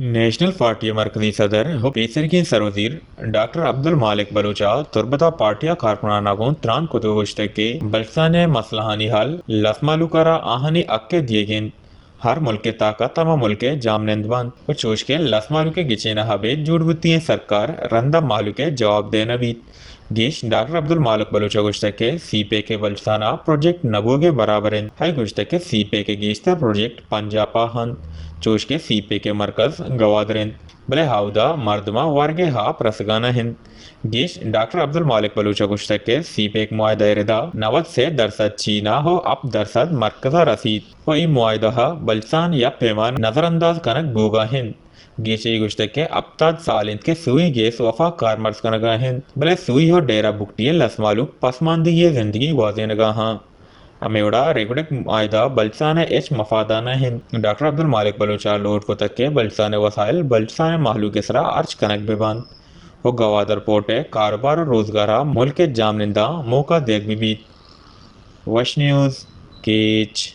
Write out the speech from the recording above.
national party मरकजी सदर हो पेसरगीन सरवजीर डॉक्टर अब्दुल मालिक बलूचा तुर्बता पार्टिया कारकुनानागों त्रान कुतुबुश्ते के बलसाने मसलहानी हल लसमालुकारा आहनी अक्के दिएगिन हर मुल्क के ताकत तमा मुल्क के जामनेंदबान और चोश के लसमालु के गिचेना हबे जुड़बुत्ती सरकार रंदा मालू के जवाब देना भी गीश डॉक्टर अब्दुल मालिक बलूचा गुश्ते के सीपे के बलसाना प्रोजेक्ट नबोगे बराबरिन हाई गुश्ते के सीपे के गीस्ता प्रोजेक्ट पंजापा हन चोश के सीपे के मरकज गवादरिन बले हाउदा मर्दमा वर्गे हा प्रसगाना हिंद गीश डॉक्टर अब्दुल मालिक बलूचा गुश्ते के सीपे एक मुआयदा रिदा 90% चीना हो अब दरसद मरकजा रसीद व ई मुआयदा हा बलसान या पैमान नजरअंदाज कनक बोगा हिंद गेचे गुश्ते के अब्ताद सालिंद के सुई गेस वफा कारमर्स कनगा हिंद बले सुई हो डेरा बुकटिए लसमालू पसमानदगी जिंदगी वाजे नगा हाँ अमेवड़ा रेगुडक आयदा बलसाने एच मफादाना हिंद डॉक्टर अब्दुल मालिक बलूचा लोट को तक के बलसाने वसाइल बलसाने माहलू के सरा अर्च कनक बेबान वो गवादर पोटे कारोबार और रोजगार मुल्क के जामनिंदा मौका देख भी वश न्यूज़ केच